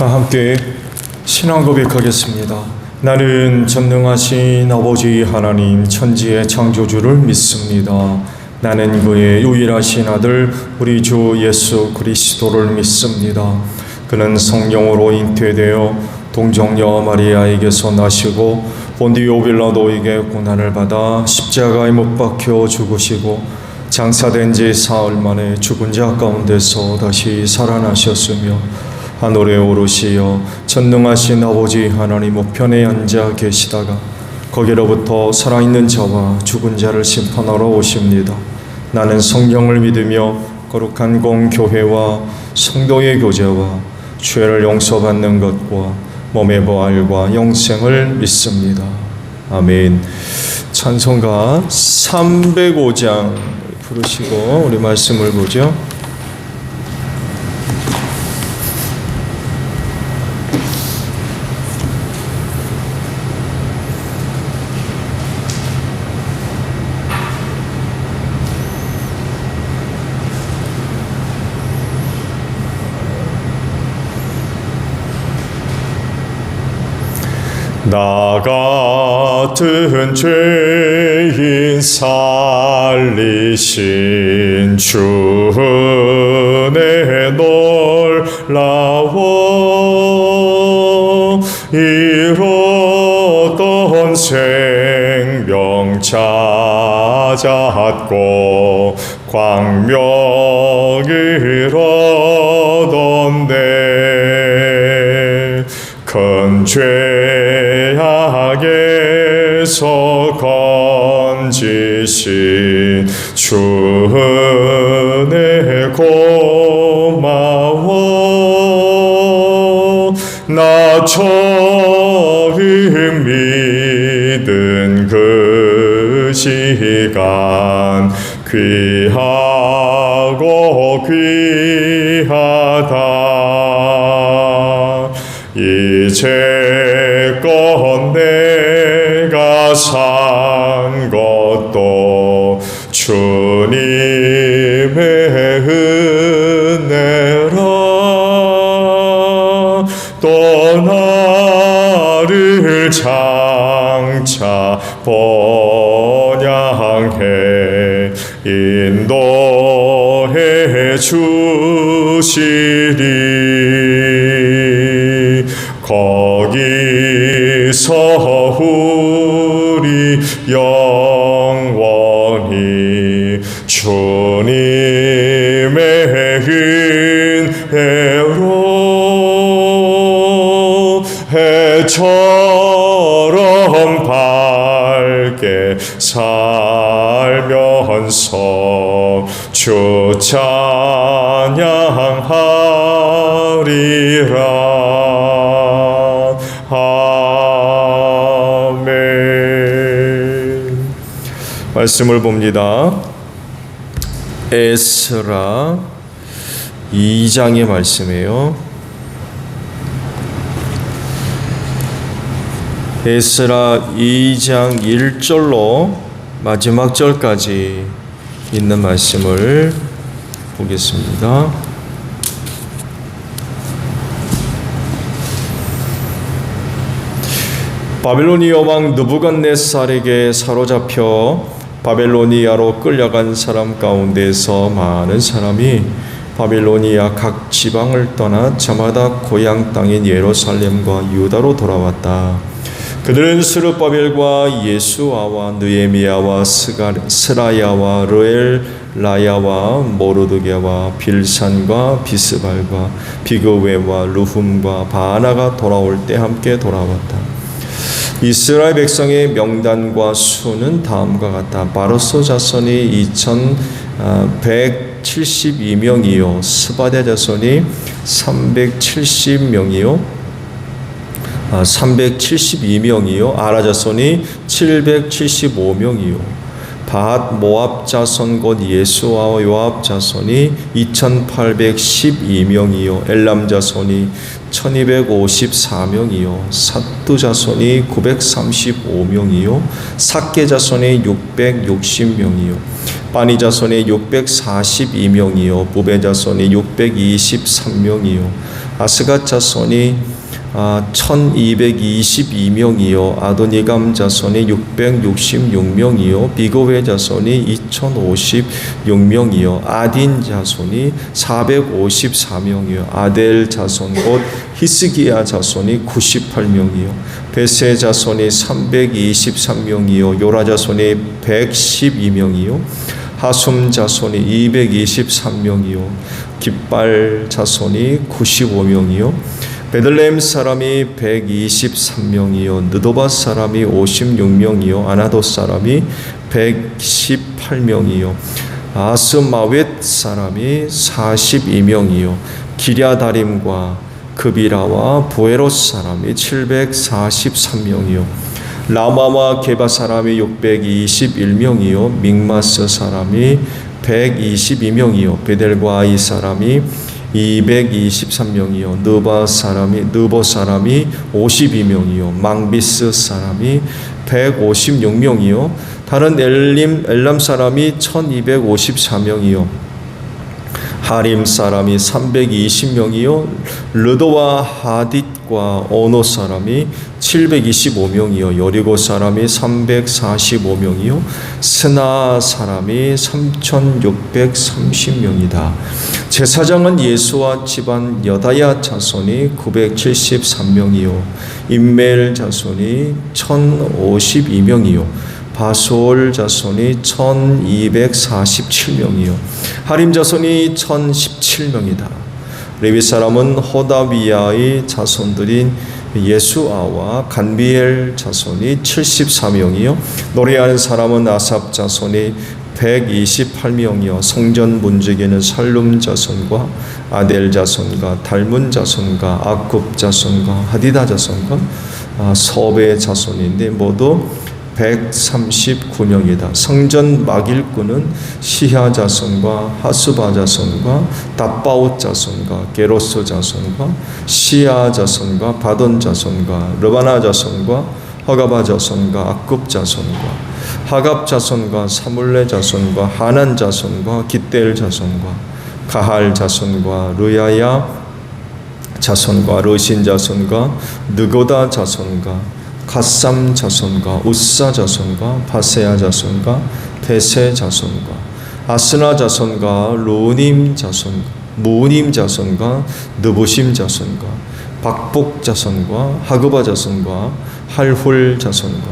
함께 신앙 고백하겠습니다. 나는 전능하신 아버지 하나님 천지의 창조주를 믿습니다. 나는 그의 유일하신 아들 우리 주 예수 그리스도를 믿습니다. 그는 성령으로 잉태되어 동정녀 마리아에게서 나시고 본디오 빌라도에게 고난을 받아 십자가에 못 박혀 죽으시고 장사된 지 사흘 만에 죽은 자 가운데서 다시 살아나셨으며 하늘에 오르시어 전능하신 아버지 하나님 우편에 앉아 계시다가 거기로부터 살아있는 자와 죽은 자를 심판하러 오십니다. 나는 성령을 믿으며 거룩한 공교회와 성도의 교제와 죄를 용서받는 것과 몸의 부활과 영생을 믿습니다. 아멘. 찬송가 305장 부르시고 우리 말씀을 보죠. 나 같은 죄인 살리신 주 은혜 놀라워 잃었던 생명 찾았고 광명을 얻었네. 큰 죄악에서 건지신 주 은혜 고마워. 나 처음 믿은 그 시간 귀하고 귀하다. 이제껏 내가 산 것도 주님의 은혜라. 또 나를 장차 번향해 인도해 주시리. 거기서 우리 영원히 주님의 은혜로 해처럼 밝게 살면서 주 찬양하리라. 아멘. 말씀을 봅니다. 에스라 2장의 말씀이에요. 에스라 2장 1절로 마지막 절까지 있는 말씀을 보겠습니다. 바벨로니아 왕 느부갓네살에게 사로잡혀 바벨로니아로 끌려간 사람 가운데서 많은 사람이 바벨로니아 각 지방을 떠나 저마다 고향 땅인 예루살렘과 유다로 돌아왔다. 그들은 스룹바벨과 예수아와 느헤미야와 스라야와 르엘라야와 모르드게와 빌산과 비스발과 비그웨와 루훔과 바나가 돌아올 때 함께 돌아왔다. 이스라엘 백성의 명단과 수는 다음과 같다. 바로스 자손이 2172명이요 스바데 자손이 372명이요 아라 자손이 775명이요 밧 모압 자손 곧 예수아와 요압 자손이 2812명이요 엘람 자손이 1254명이요 삿두 자손이 935명이요 삭게 자손이 660명이요 바니 자손이 642명이요 부베 자손이 623명이요 아스갓 자손이 1222명이요 아도니감 자손이 666명이요 비고의 자손이 2056명이요 아딘 자손이 454명이요 아델 자손 곧 히스기야 자손이 98명이요 베세 자손이 323명이요 요라 자손이 112명이요 하숨 자손이 223명이요 깃발 자손이 95명이요 베들레헴 사람이 123명이요 느도바 사람이 56명이요 아나도 사람이 118명이요 아스마웻 사람이 42명이요 기랴다림과 그비라와 부에롯 사람이 743명이요 라마와 게바 사람이 621명이요 믹마스 사람이 122명이요 베델과 아이 사람이 223명이요 느보 사람이 52명이요 망비스 사람이 156명이요 다른 엘람 사람이 1254명이요 하림 사람이 320명이요 르도와 하딧과 오노 사람이 725명이요 여리고 사람이 345명이요 스나 사람이 3630명이다. 제사장은 예수와 집안 여다야 자손이 973명이요 임멜 자손이 1052명이요 바솔 자손이 1247명이요 하림 자손이 1017명이다. 레위 사람은 호다비야의 자손들인 예수아와 간비엘 자손이 74명이요 노래하는 사람은 아삽 자손이 128명이요 성전 문지기는 살룸 자손과 아델 자손과 달문 자손과 아굽 자손과 하디다 자손과 서베 자손인데 모두 139명이다. 성전 막일꾼은 시하 자손과 하수바 자손과 답바옷 자손과 게로스 자손과 시아 자손과 바돈 자손과 르바나 자손과 허가바 자손과 아굽 자손과 하갑 자손과 사물레 자손과 하난 자손과 깃델 자손과 가할 자손과 르야야 자손과 르신 자손과 느고다 자손과 갓삼 자손과 우사 자손과 바세야 자손과 베세 자손과 아스나 자손과 루님 자손과 무님 자손과 느부심 자손과 박복 자손과 하그바 자손과 할훌 자손과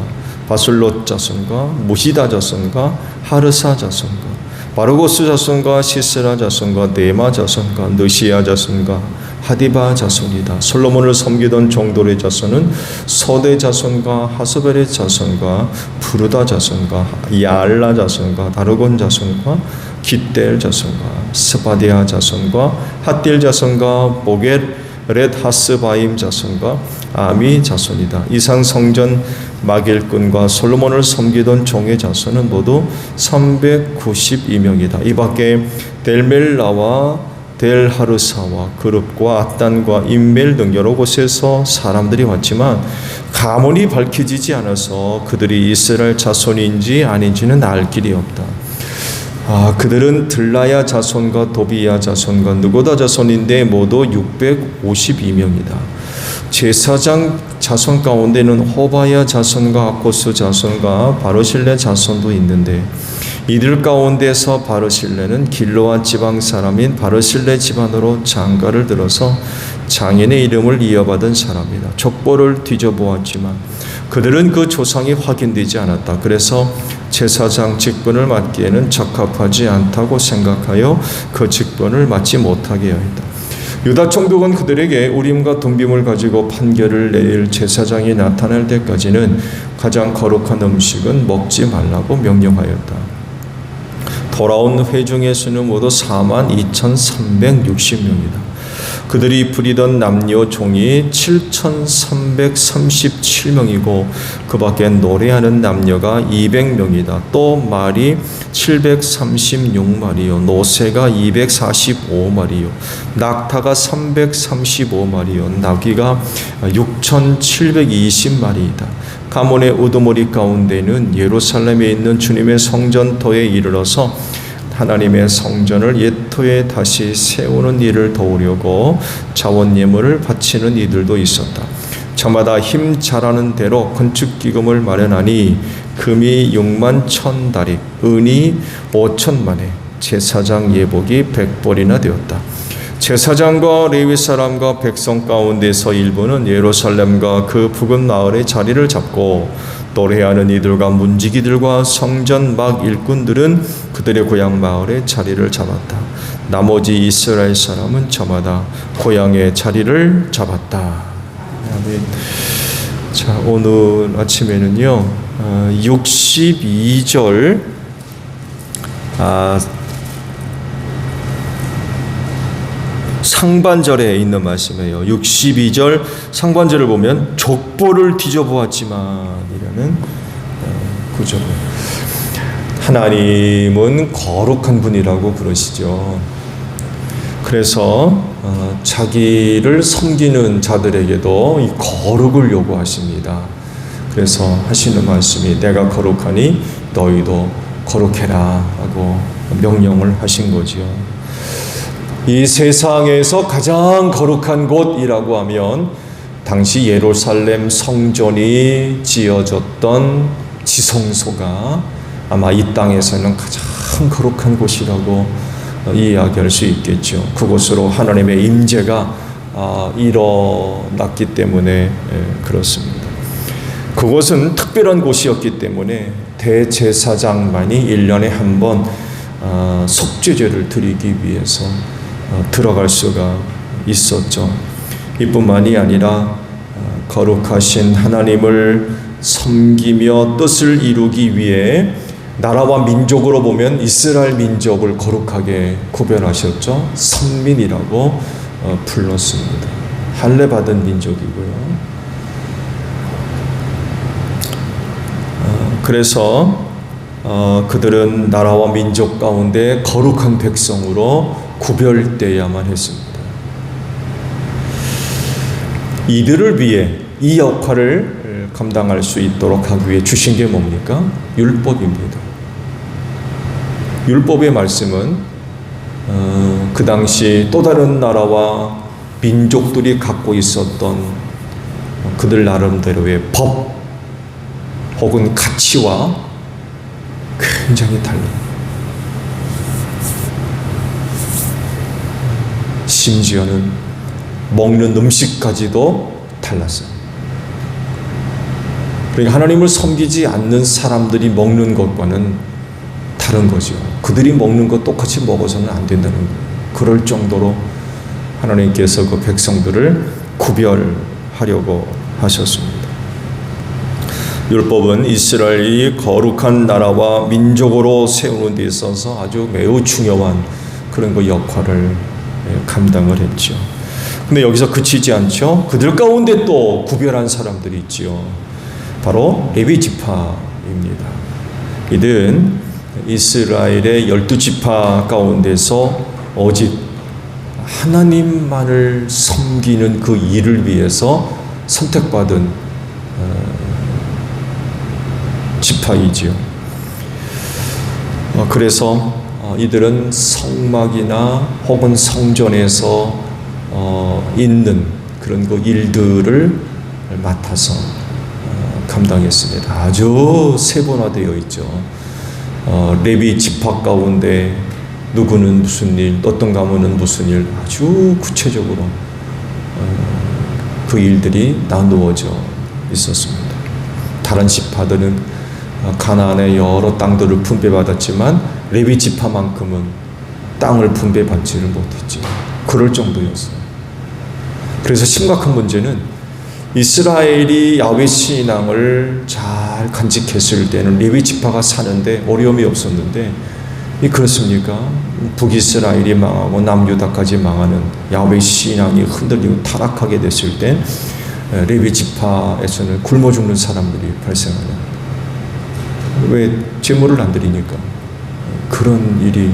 바술롯 자손과 무시다 자손과 하르사 자손과 바르고스 자손과 시스라 자손과 네마 자손과 느시야 자손과 하디바 자손이다. 솔로몬을 섬기던 종돌의 자손은 소대 자손과 하스벨의 자손과 부르다 자손과 야알라 자손과 다르곤 자손과 깃델 자손과 스바디아 자손과 핫딜 자손과 보겟렛 하스바임 자손과 아미 자손이다. 이상 성전 막일꾼과 솔로몬을 섬기던 종의 자손은 모두 392명이다. 이 밖에 델멜라와 델하르사와 그룹과 아단과 임멜 등 여러 곳에서 사람들이 왔지만 가문이 밝혀지지 않아서 그들이 이스라엘 자손인지 아닌지는 알 길이 없다. 그들은 들라야 자손과 도비야 자손과 느고다 자손인데 모두 652명이다. 제사장 자손 가운데는 호바야 자손과 아코스 자손과 바르실레 자손도 있는데 이들 가운데서 바르실레는 길로아 지방 사람인 바르실레 집안으로 장가를 들어서 장인의 이름을 이어받은 사람이다. 족보를 뒤져보았지만 그들은 그 조상이 확인되지 않았다. 그래서 제사장 직분을 맡기에는 적합하지 않다고 생각하여 그 직분을 맡지 못하게 하였다. 유다 총독은 그들에게 우림과 둠빔을 가지고 판결을 내릴 제사장이 나타날 때까지는 가장 거룩한 음식은 먹지 말라고 명령하였다. 돌아온 회중의 수는 모두 42,360명이다. 그들이 부리던 남녀 종이 7,337명이고 그 밖에 노래하는 남녀가 200명이다. 또 말이 736마리요 노새가 245마리요 낙타가 335마리요 나귀가 6,720마리이다. 가문의 우두머리 가운데는 예루살렘에 있는 주님의 성전터에 이르러서 하나님의 성전을 옛토에 다시 세우는 일을 도우려고 자원 예물을 바치는 이들도 있었다. 저마다 힘 잘하는 대로 건축기금을 마련하니 금이 6만 1,000다리, 은이 5천만에 제사장 예복이 100벌이나 되었다. 제사장과 레위 사람과 백성 가운데서 일부는 예루살렘과 그 부근 마을에 자리를 잡고 노래하는 이들과 문지기들과 성전 막 일꾼들은 그들의 고향 마을에 자리를 잡았다. 나머지 이스라엘 사람은 저마다 고향에 자리를 잡았다. 자, 오늘 아침에는요 62절 상반절에 있는 말씀이에요. 62절 상반절을 보면 족보를 뒤져보았지만 이라는 구절을, 하나님은 거룩한 분이라고 부르시죠. 그래서 자기를 섬기는 자들에게도 이 거룩을 요구하십니다. 그래서 하시는 말씀이 내가 거룩하니 너희도 거룩해라 하고 명령을 하신 거지요. 이 세상에서 가장 거룩한 곳이라고 하면 당시 예루살렘 성전이 지어졌던 지성소가 아마 이 땅에서는 가장 거룩한 곳이라고 이야기할 수 있겠죠. 그곳으로 하나님의 임재가 일어났기 때문에 그렇습니다. 그곳은 특별한 곳이었기 때문에 대제사장만이 1년에 한 번 속죄제를 드리기 위해서 들어갈 수가 있었죠. 이뿐만이 아니라 거룩하신 하나님을 섬기며 뜻을 이루기 위해 나라와 민족으로 보면 이스라엘 민족을 거룩하게 구별하셨죠. 선민이라고 불렀습니다. 할례 받은 민족이고요. 그래서 그들은 나라와 민족 가운데 거룩한 백성으로 구별되어야만 했습니다. 이들을 위해 이 역할을 감당할 수 있도록 하기 위해 주신 게 뭡니까? 율법입니다. 율법의 말씀은 그 당시 또 다른 나라와 민족들이 갖고 있었던 그들 나름대로의 법 혹은 가치와 굉장히 달라요. 심지어는 먹는 음식까지도 달랐어요. 그러니까 하나님을 섬기지 않는 사람들이 먹는 것과는 다른 거죠. 그들이 먹는 것 똑같이 먹어서는 안 된다는 거예요. 그럴 정도로 하나님께서 그 백성들을 구별하려고 하셨습니다. 율법은 이스라엘이 거룩한 나라와 민족으로 세우는 데 있어서 아주 매우 중요한 그런 그 역할을 감당을 했죠. 근데 여기서 그치지 않죠. 그들 가운데 또 구별한 사람들이 있지요. 바로 레위 지파입니다. 이들은 이스라엘의 12지파 가운데서 오직 하나님만을 섬기는 그 일을 위해서 선택받은 지파이지요. 그래서 이들은 성막이나 혹은 성전에서 있는 그런 그 일들을 맡아서 감당했습니다. 아주 세분화되어 있죠. 레위 지파 가운데 누구는 무슨 일, 어떤 가문은 무슨 일, 아주 구체적으로 그 일들이 나누어져 있었습니다. 다른 지파들은 가나안의 여러 땅들을 분배받았지만 레위 지파만큼은 땅을 분배받지를 못했죠. 그럴 정도였어요. 그래서 심각한 문제는 이스라엘이 야훼 신앙을 잘 간직했을 때는 레위 지파가 사는데 어려움이 없었는데 그렇습니까? 북이스라엘이 망하고 남유다까지 망하는 야훼 신앙이 흔들리고 타락하게 됐을 때 레위 지파에서는 굶어 죽는 사람들이 발생하는, 왜 제물을 안 드리니까 그런 일이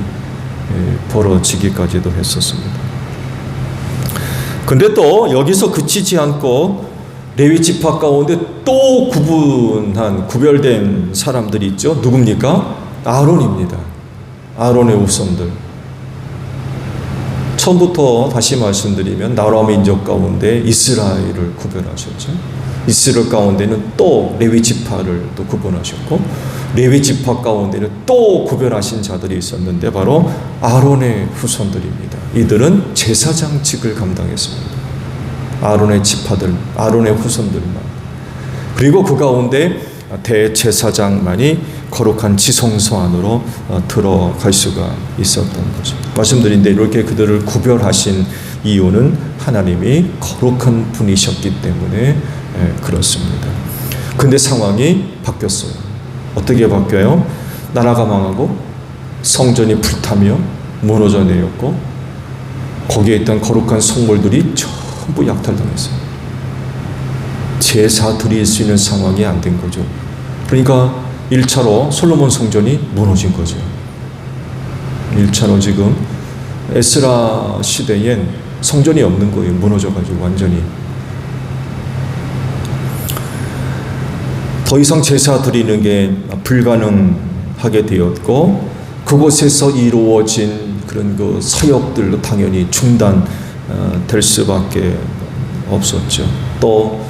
벌어지기까지도 했었습니다. 근데 또 여기서 그치지 않고 레위 지파 가운데 또 구별된 사람들이 있죠. 누굽니까? 아론입니다. 아론의 후손들. 처음부터 다시 말씀드리면 나라 민족 가운데 이스라엘을 구별하셨죠. 이스라엘 가운데는 또 레위 지파를 또 구분하셨고, 레위 지파 가운데는 또 구별하신 자들이 있었는데 바로 아론의 후손들입니다. 이들은 제사장직을 감당했습니다. 아론의 지파들, 아론의 후손들만. 그리고 그 가운데 대제사장만이 거룩한 지성소 안으로 들어갈 수가 있었던 거죠. 말씀드린 대로 이렇게 그들을 구별하신 이유는 하나님이 거룩한 분이셨기 때문에 그렇습니다. 근데 상황이 바뀌었어요. 어떻게 바뀌어요? 나라가 망하고 성전이 불타며 무너져 내렸고 거기에 있던 거룩한 성물들이 전부 약탈당했어요. 제사 드릴 수 있는 상황이 안 된 거죠. 그러니까 1차로 솔로몬 성전이 무너진 거죠. 1차로 지금 에스라 시대엔 성전이 없는 거예요. 무너져가지고 완전히. 더 이상 제사 드리는 게 불가능하게 되었고 그곳에서 이루어진 그런 그 사역들도 당연히 중단될 수밖에 없었죠. 또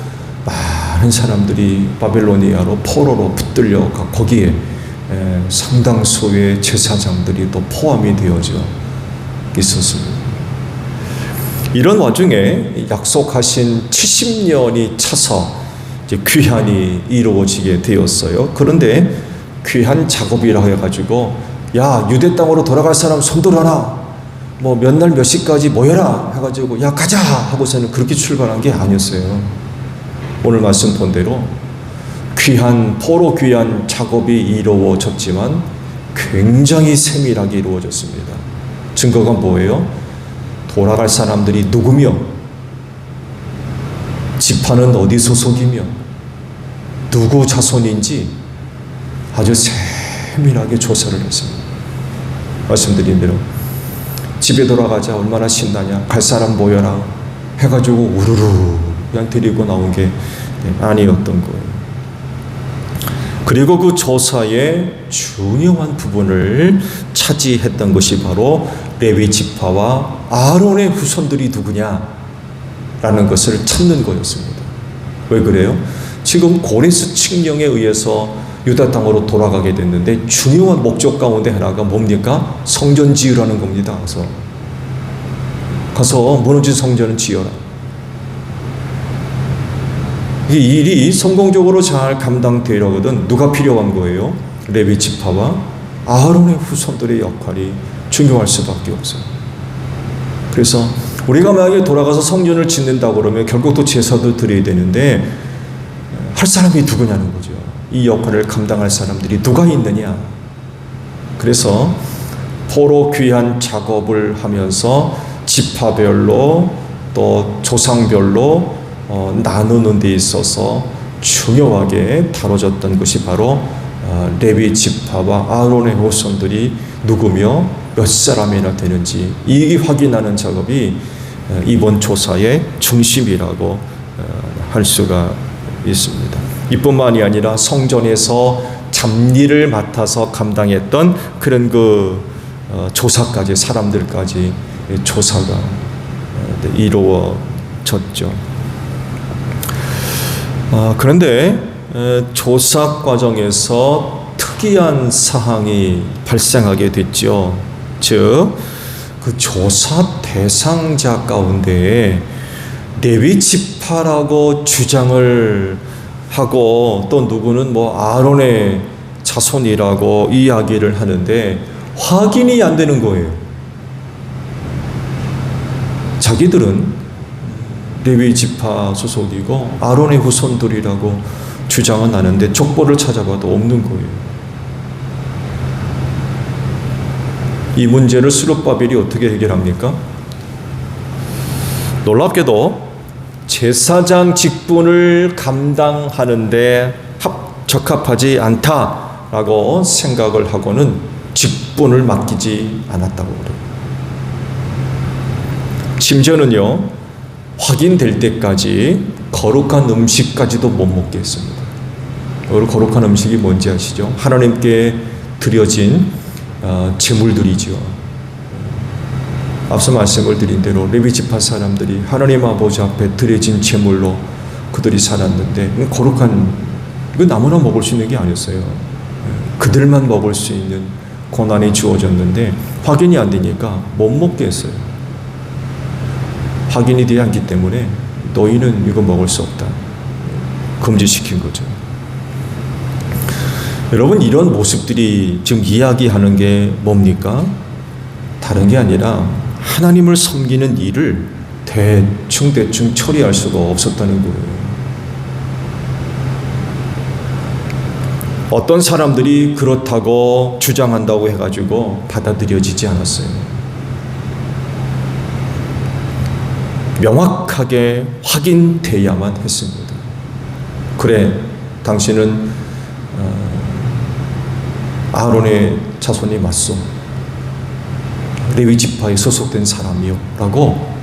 많은 사람들이 바벨로니아로 포로로 붙들려 거기에 상당수의 제사장들이 또 포함이 되어져 있었습니다. 이런 와중에 약속하신 70년이 차서 이제 귀환이 이루어지게 되었어요. 그런데 귀환 작업이라 해가지고 야 유대 땅으로 돌아갈 사람 손들어라. 뭐 몇 날 몇 시까지 모여라 해가지고 야 가자 하고서는 그렇게 출발한 게 아니었어요. 오늘 말씀 본 대로 귀한 포로 귀한 작업이 이루어졌지만 굉장히 세밀하게 이루어졌습니다. 증거가 뭐예요? 돌아갈 사람들이 누구며 지파는 어디 소속이며 누구 자손인지 아주 세밀하게 조사를 했습니다. 말씀드린 대로 집에 돌아가자 얼마나 신나냐 갈 사람 모여라 해가지고 우르르 그냥 데리고 나온 게 아니었던 거예요. 그리고 그 조사의 중요한 부분을 차지했던 것이 바로 레위 지파와 아론의 후손들이 누구냐라는 것을 찾는 거였습니다. 왜 그래요? 지금 고레스 칙령에 의해서 유다 땅으로 돌아가게 됐는데 중요한 목적 가운데 하나가 뭡니까? 성전 지으라는 겁니다. 가서 무너진 성전을 지어라. 이 일이 성공적으로 잘 감당되려거든 누가 필요한 거예요? 레위 지파와 아론의 후손들의 역할이 중요할 수밖에 없어요. 그래서 우리가 만약에 돌아가서 성전을 짓는다고 그러면 결국 또 제사도 드려야 되는데 할 사람이 누구냐는 거죠. 이 역할을 감당할 사람들이 누가 있느냐. 그래서 포로 귀한 작업을 하면서 지파별로 또 조상별로 나누는 데 있어서 중요하게 다뤄졌던 것이 바로 레위 지파와 아론의 후손들이 누구며 몇 사람이나 되는지 이 확인하는 작업이 이번 조사의 중심이라고 할 수가 있습니다. 이뿐만이 아니라 성전에서 잡일을 맡아서 감당했던 그런 그 조사까지 사람들까지 조사가 이루어졌죠. 그런데 조사 과정에서 특이한 사항이 발생하게 됐죠. 즉, 그 조사 대상자 가운데 레위 지파라고 주장을 하고 또 누구는 뭐 아론의 자손이라고 이야기를 하는데 확인이 안 되는 거예요. 자기들은 레위 지파 소속이고 아론의 후손들이라고 주장은 하는데 족보를 찾아봐도 없는 거예요. 이 문제를 스룹바벨이 어떻게 해결합니까? 놀랍게도 제사장 직분을 감당하는데 적합하지 않다라고 생각을 하고는 직분을 맡기지 않았다고 그래요. 심지어는요, 확인될 때까지 거룩한 음식까지도 못 먹게 했습니다. 거룩한 음식이 뭔지 아시죠? 하나님께 드려진 제물들이죠. 앞서 말씀을 드린 대로 레위 지파 사람들이 하나님 아버지 앞에 드려진 제물로 그들이 살았는데 거룩한 이거 아무나 먹을 수 있는 게 아니었어요. 그들만 먹을 수 있는 고난이 주어졌는데 확인이 안 되니까 못 먹게 했어요. 확인이 되지 않기 때문에 너희는 이거 먹을 수 없다. 금지시킨 거죠. 여러분, 이런 모습들이 지금 이야기하는 게 뭡니까? 다른 게 아니라 하나님을 섬기는 일을 대충 처리할 수가 없었다는 거예요. 어떤 사람들이 그렇다고 주장한다고 해가지고 받아들여지지 않았어요. 명확하게 확인돼야만 했습니다. 그래, 당신은 아론의 자손이 맞소. 레위 지파에 소속된 사람이요 라고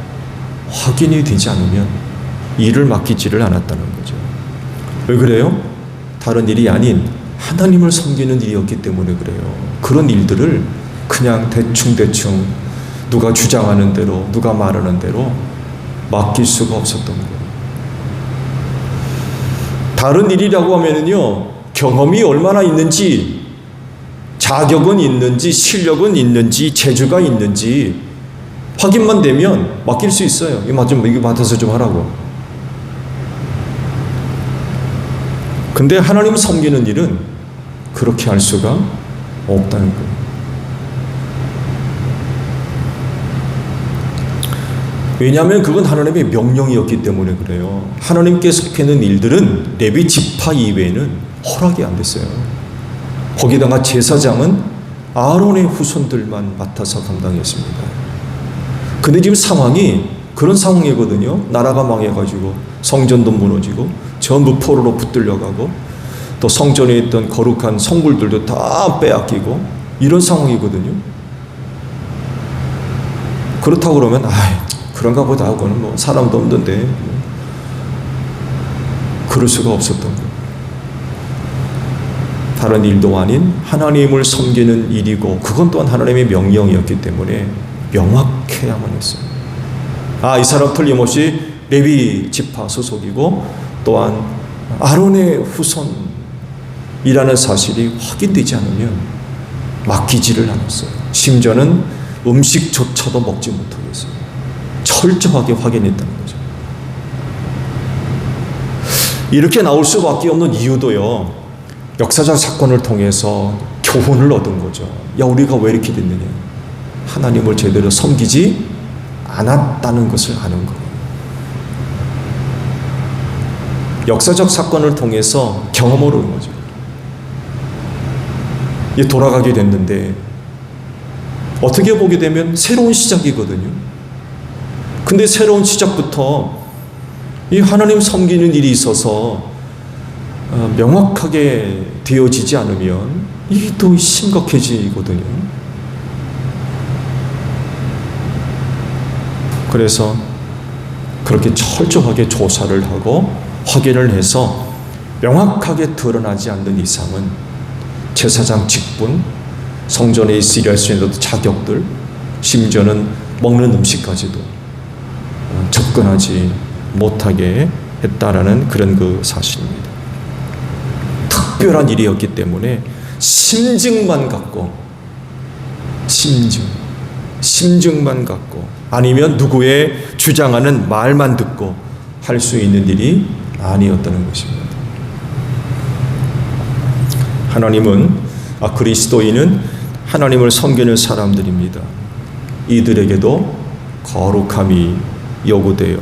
확인이 되지 않으면 일을 맡기지를 않았다는 거죠. 왜 그래요? 다른 일이 아닌 하나님을 섬기는 일이었기 때문에 그래요. 그런 일들을 그냥 대충 누가 주장하는 대로, 누가 말하는 대로 맡길 수가 없었던 거예요. 다른 일이라고 하면은요, 경험이 얼마나 있는지, 자격은 있는지, 실력은 있는지, 재주가 있는지 확인만 되면 맡길 수 있어요. 이거 맡아서 좀 하라고. 근데 하나님 섬기는 일은 그렇게 할 수가 없다는 거예요. 왜냐하면 그건 하나님의 명령이었기 때문에 그래요. 하나님께서 속해는 일들은 레위 지파 이외에는 허락이 안 됐어요. 거기다가 제사장은 아론의 후손들만 맡아서 감당했습니다. 근데 지금 상황이 그런 상황이거든요. 나라가 망해가지고 성전도 무너지고 전부 포로로 붙들려가고 또 성전에 있던 거룩한 성물들도 다 빼앗기고 이런 상황이거든요. 그렇다고 그러면 그런가 보다 하고는 뭐 사람도 없는데 그럴 수가 없었던 거예요. 다른 일도 아닌 하나님을 섬기는 일이고 그건 또한 하나님의 명령이었기 때문에 명확해야만 했어요. 이 사람 틀림없이 레위 지파 소속이고 또한 아론의 후손이라는 사실이 확인되지 않으면 맡기지를 않았어요. 심지어는 음식조차도 먹지 못하겠어요. 철저하게 확인했다는 거죠. 이렇게 나올 수밖에 없는 이유도요, 역사적 사건을 통해서 교훈을 얻은 거죠. 우리가 왜 이렇게 됐느냐? 하나님을 제대로 섬기지 않았다는 것을 아는 거예요. 역사적 사건을 통해서 경험을 얻은 거죠. 돌아가게 됐는데 어떻게 보게 되면 새로운 시작이거든요. 근데 새로운 시작부터 이 하나님 섬기는 일이 있어서 명확하게 되어지지 않으면 이게 또 심각해지거든요. 그래서 그렇게 철저하게 조사를 하고 확인을 해서 명확하게 드러나지 않는 이상은 제사장 직분, 성전에 있으려 할 수 있는 자격들, 심지어는 먹는 음식까지도 접근하지 못하게 했다라는 그런 그 사실입니다. 특별한 일이었기 때문에 심증만 갖고 아니면 누구의 주장하는 말만 듣고 할 수 있는 일이 아니었다는 것입니다. 그리스도인은 하나님을 섬기는 사람들입니다. 이들에게도 거룩함이 요구돼요.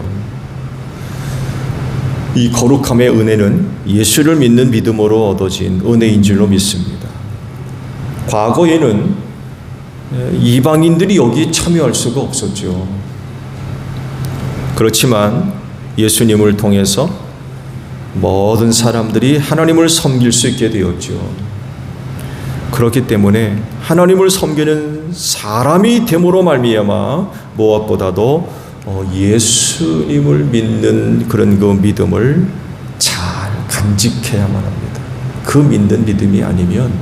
이 거룩함의 은혜는 예수를 믿는 믿음으로 얻어진 은혜인 줄로 믿습니다. 과거에는 이방인들이 여기에 참여할 수가 없었죠. 그렇지만 예수님을 통해서 모든 사람들이 하나님을 섬길 수 있게 되었죠. 그렇기 때문에 하나님을 섬기는 사람이 됨으로 말미암아 무엇보다도 예수님을 믿는 그런 그 믿음을 잘 간직해야만 합니다. 그 믿는 믿음이 아니면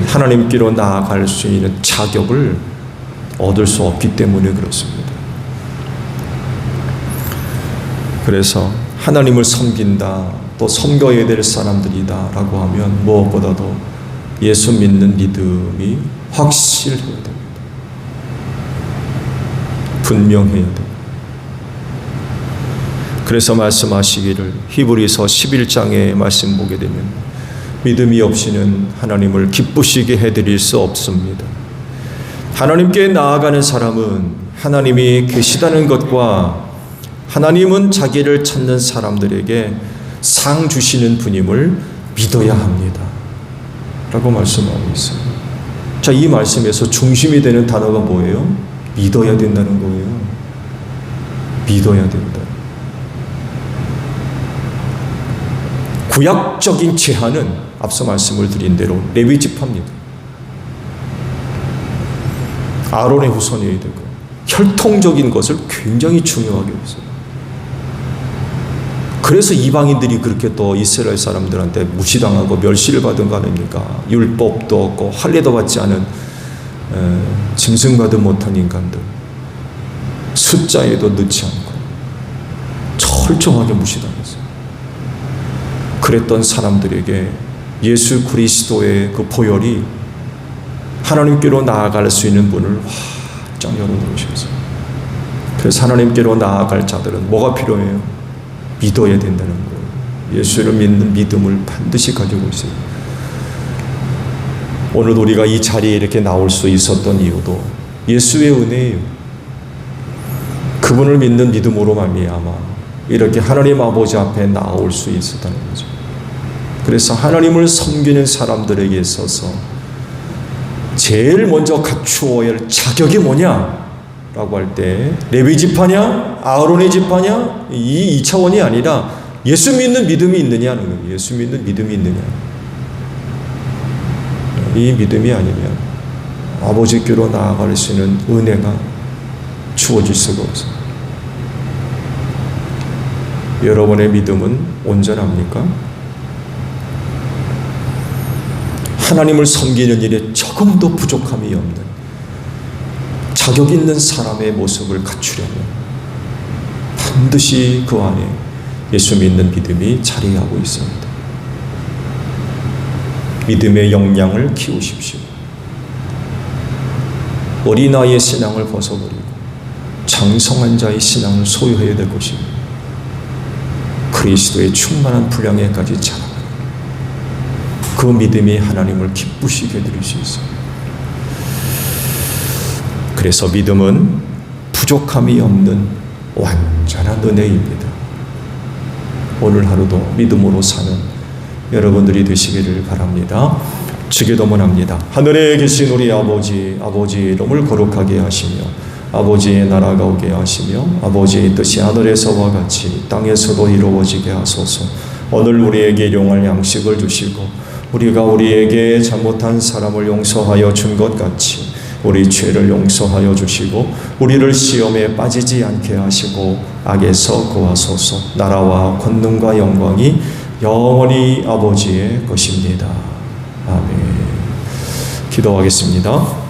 하나님께로 나아갈 수 있는 자격을 얻을 수 없기 때문에 그렇습니다. 그래서 하나님을 섬긴다, 또 섬겨야 될 사람들이다 라고 하면 무엇보다도 예수 믿는 믿음이 확실해야 됩니다. 분명해야 됩니다. 그래서 말씀하시기를 히브리서 11장의 말씀 보게 되면 믿음이 없이는 하나님을 기쁘시게 해드릴 수 없습니다. 하나님께 나아가는 사람은 하나님이 계시다는 것과 하나님은 자기를 찾는 사람들에게 상 주시는 분임을 믿어야 합니다 라고 말씀하고 있어요. 자, 이 말씀에서 중심이 되는 단어가 뭐예요? 믿어야 된다는 거예요. 믿어야 된다. 구약적인 제한은 앞서 말씀을 드린 대로 레위 지파입니다. 아론의 후손이어야 되고 혈통적인 것을 굉장히 중요하게 했어요. 그래서 이방인들이 그렇게 또 이스라엘 사람들한테 무시당하고 멸시를 받은 거 아닙니까? 율법도 없고 할례도 받지 않은 짐승과도 못한 인간들, 숫자에도 넣지 않고 철저하게 무시당했어요. 그랬던 사람들에게 예수 그리스도의 그 보혈이 하나님께로 나아갈 수 있는 문을 활짝 열어놓으셨어요. 그래서 하나님께로 나아갈 자들은 뭐가 필요해요? 믿어야 된다는 거예요. 예수를 믿는 믿음을 반드시 가지고 있어요. 오늘 우리가 이 자리에 이렇게 나올 수 있었던 이유도 예수의 은혜예요. 그분을 믿는 믿음으로 말미암아 이렇게 하나님 아버지 앞에 나올 수 있었다는 거죠. 그래서 하나님을 섬기는 사람들에게 있어서 제일 먼저 갖추어야 할 자격이 뭐냐? 라고 할 때 레위 지파냐? 아론의 지파냐? 이 2차원이 아니라 예수 믿는 믿음이 있느냐는 거예요. 예수 믿는 믿음이 있느냐. 이 믿음이 아니면 아버지께로 나아갈 수 있는 은혜가 주어질 수가 없어요. 여러분의 믿음은 온전합니까? 하나님을 섬기는 일에 조금도 부족함이 없는 자격 있는 사람의 모습을 갖추려면 반드시 그 안에 예수 믿는 믿음이 자리하고 있습니다. 믿음의 역량을 키우십시오. 어린아이의 신앙을 벗어버리고 장성한 자의 신앙을 소유해야 될 것입니다. 그리스도의 충만한 분량에까지 자라는 그 믿음이 하나님을 기쁘시게 해드릴 수 있습니다. 그래서 믿음은 부족함이 없는 완전한 은혜입니다. 오늘 하루도 믿음으로 사는 여러분들이 되시기를 바랍니다. 주기도문합니다. 하늘에 계신 우리 아버지, 아버지의 이름을 거룩하게 하시며 아버지의 나라가 오게 하시며 아버지의 뜻이 하늘에서와 같이 땅에서도 이루어지게 하소서. 오늘 우리에게 일용할 양식을 주시고 우리가 우리에게 잘못한 사람을 용서하여 준 것 같이 우리 죄를 용서하여 주시고 우리를 시험에 빠지지 않게 하시고 악에서 구하소서. 나라와 권능과 영광이 영원히 아버지의 것입니다. 아멘. 기도하겠습니다.